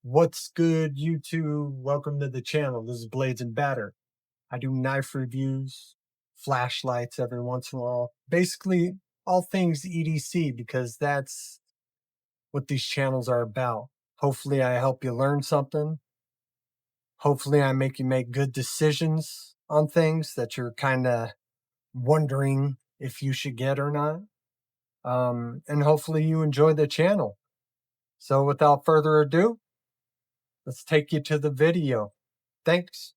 What's good, YouTube? Welcome to the channel. This is Blades&Batter. I do knife reviews, flashlights every once in a while. Basically, all things EDC because that's what these channels are about. Hopefully, I help you learn something. Hopefully, I make you make good decisions on things that you're kind of wondering if you should get or not. And hopefully, you enjoy the channel. So, without further ado, let's take you to the video. Thanks.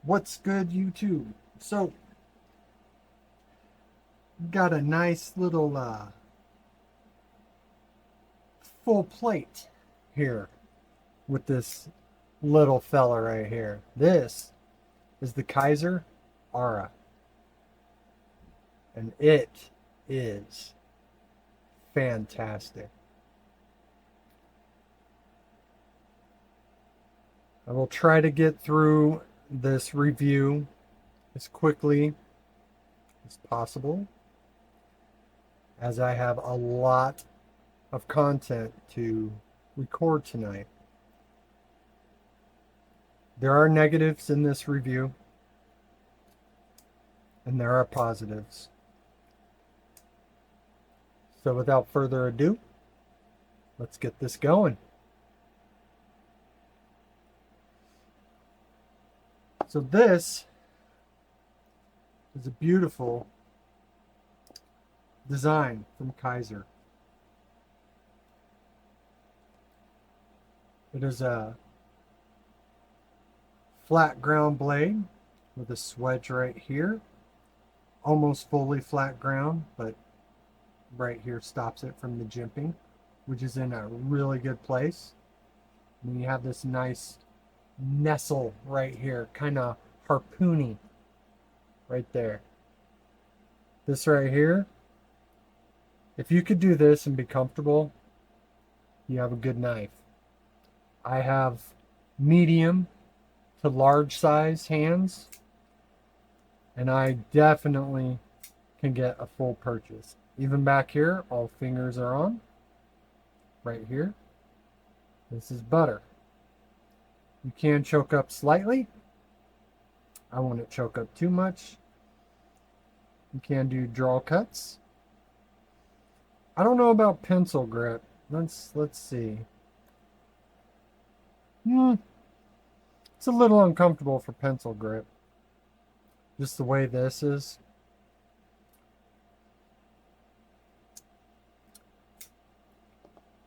What's good, YouTube? So, got a nice little full plate here with this little fella right here. This is the KIZER ARA, and it is fantastic. I will try to get through this review as quickly as possible, as I have a lot of content to record tonight. There are negatives in this review, and there are positives. So without further ado, let's get this going. So this is a beautiful design from KIZER. It is a flat ground blade with a swedge right here. Almost fully flat ground, but right here stops it from the jimping, which is in a really good place. And you have this nice nestle right here, kind of harpoony right there. This right here, if you could do this and be comfortable, you have a good knife. I have medium to large size hands, and I definitely can get a full purchase. Even back here, all fingers are on. Right here, this is butter. You can choke up slightly. I wouldn't choke up too much. You can do draw cuts. I don't know about pencil grip. Let's see. It's a little uncomfortable for pencil grip. Just the way this is.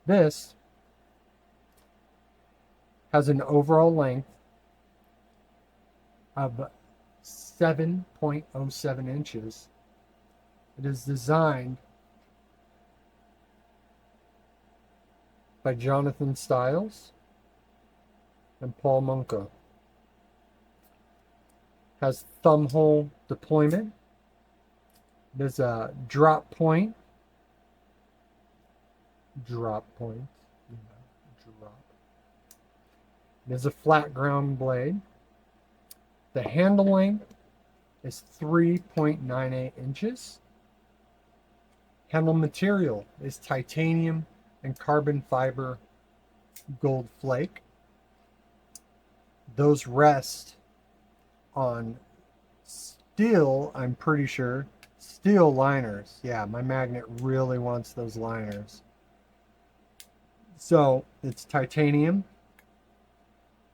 This has an overall length of 7.07 inches. It is designed by Jonathan Stiles and Paul Munko. Has thumb hole deployment. There's a drop point. Drop. There's a flat ground blade. The handle length is 3.98 inches. Handle material is titanium and carbon fiber gold flake. Those rest on steel, I'm pretty sure, steel liners. Yeah, my magnet really wants those liners. So it's titanium,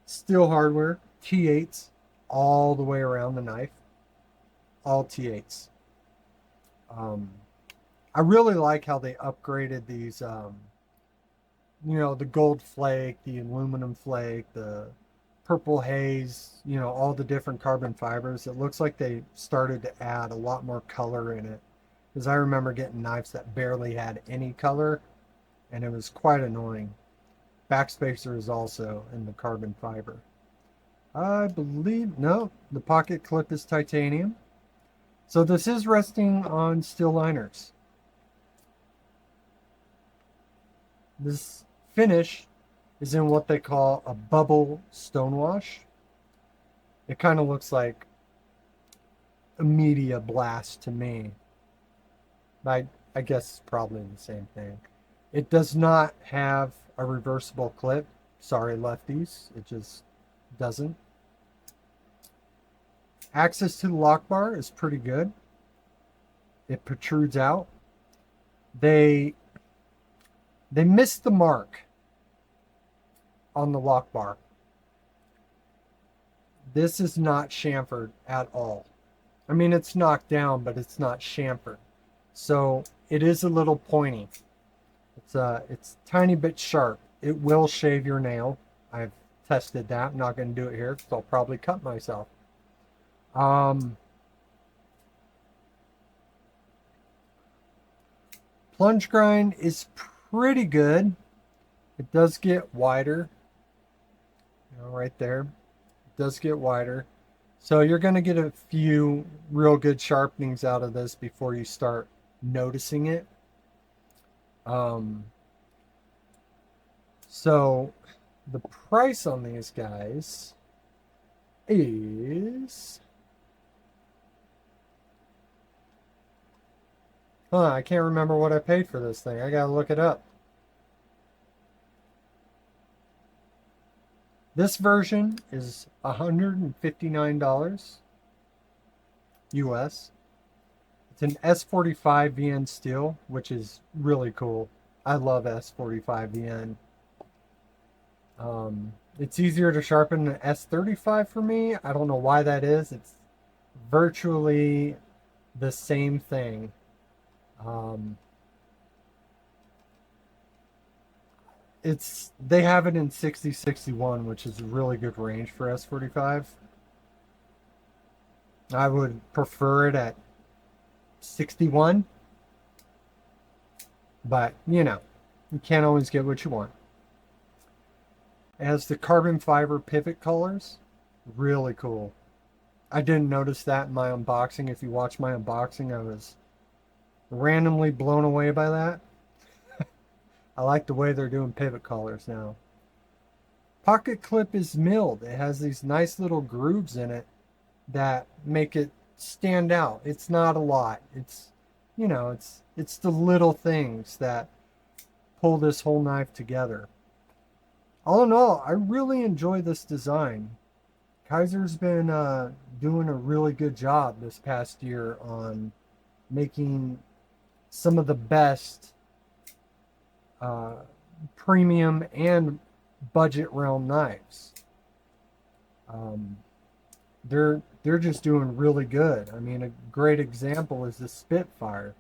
steel hardware, T8s all the way around the knife. All T8s. I really like how they upgraded these, the gold flake, the aluminum flake, the purple haze, all the different carbon fibers. It looks like they started to add a lot more color in it. Because I remember getting knives that barely had any color, and it was quite annoying. Backspacer is also in the carbon fiber. I believe, no, the pocket clip is titanium. So this is resting on steel liners. This finish is in what they call a bubble stonewash. It kind of looks like a media blast to me. I guess it's probably the same thing. It does not have a reversible clip. Sorry, lefties. It just doesn't. Access to the lock bar is pretty good. It protrudes out. They missed the mark on the lock bar. This is not chamfered at all. I mean, it's knocked down, but it's not chamfered. So it is a little pointy. It's a tiny bit sharp. It will shave your nail. I've tested that. I'm not going to do it here because I'll probably cut myself. Plunge grind is pretty good. It does get wider. Right there. It does get wider. So you're going to get a few real good sharpenings out of this before you start noticing it. So the price on these guys is... I can't remember what I paid for this thing. I gotta look it up. This version is $159 US. It's an S45 VN steel, which is really cool. I love S45 VN. It's easier to sharpen than S35 for me. I don't know why that is. It's virtually the same thing. They have it in 60-61, which is a really good range for S45. I would prefer it at 61, but you can't always get what you want. It has the carbon fiber pivot colors. Really cool. I didn't notice that in my unboxing. If you watch my unboxing, I was randomly blown away by that. I like the way they're doing pivot colors now. Pocket clip is milled. It has these nice little grooves in it that make it stand out. It's not a lot. It's the little things that pull this whole knife together. All in all, I really enjoy this design. KIZER's been doing a really good job this past year on making some of the best premium and budget realm knives. They're just doing really good. I mean, a great example is the Spitfire.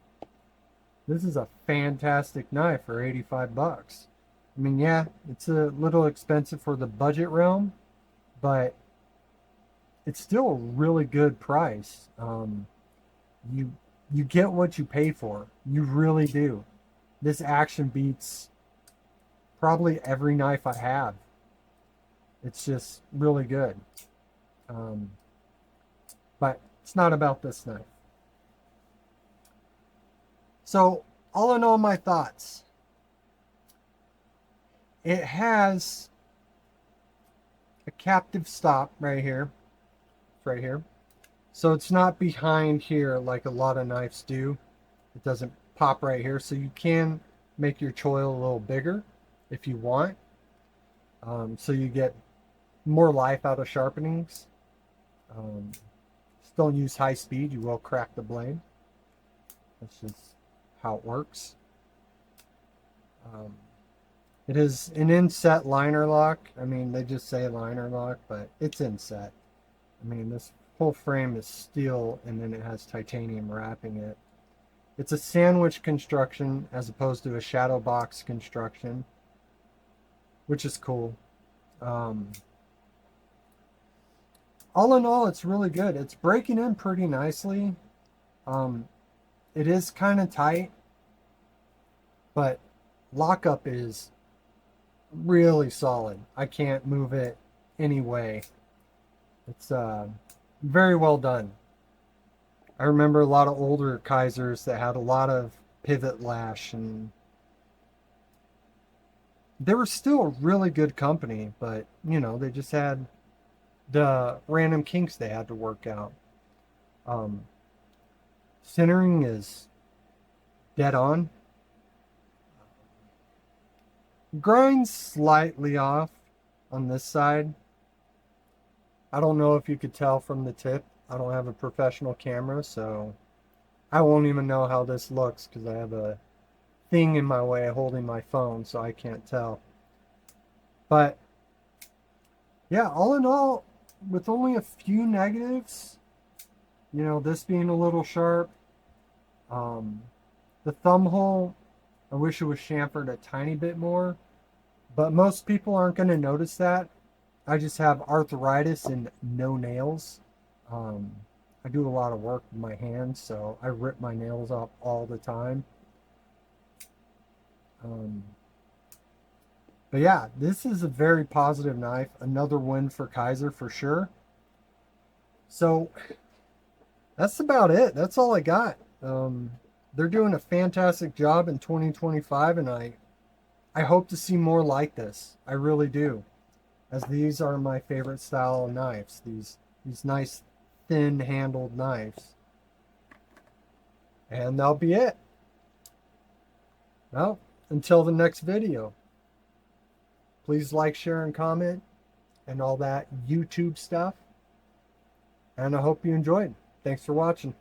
This is a fantastic knife for 85 bucks. I mean, yeah, it's a little expensive for the budget realm, but it's still a really good price. You get what you pay for. You really do. This action beats probably every knife I have. It's just really good. But it's not about this knife. So, all in all, my thoughts. It has a captive stop right here. Right here. So it's not behind here like a lot of knives do. It doesn't pop right here. So you can make your choil a little bigger if you want. So you get more life out of sharpenings. Just don't use high speed. You will crack the blade. That's just how it works. It is an inset liner lock. I mean, they just say liner lock, but it's inset. I mean, this whole frame is steel, and then it has titanium wrapping it. It's a sandwich construction as opposed to a shadow box construction, which is cool. All in all, it's really good. It's breaking in pretty nicely. It is kind of tight, but lockup is really solid. I can't move it any way. It's very well done. I remember a lot of older KIZERs that had a lot of pivot lash, and they were still a really good company, but they just had the random kinks they had to work out. Centering is dead on. Grind's slightly off. on this side. I don't know if you could tell from the tip. I don't have a professional camera, so I won't even know how this looks because I have a thing in my way holding my phone, so I can't tell. But yeah, all in all, with only a few negatives, you know, this being a little sharp, the thumb hole, I wish it was chamfered a tiny bit more, but most people aren't going to notice that. I just have arthritis and no nails. Um, I do a lot of work with my hands, so I rip my nails off all the time. Um, but yeah, this is a very positive knife. Another win for KIZER for sure. So that's about it. That's all I got. They're doing a fantastic job in 2025, and I hope to see more like this. I really do, as these are my favorite style of knives. These nice thin-handled knives. And that'll be it. Well, until the next video, please like, share, and comment, and all that YouTube stuff. And I hope you enjoyed. Thanks for watching.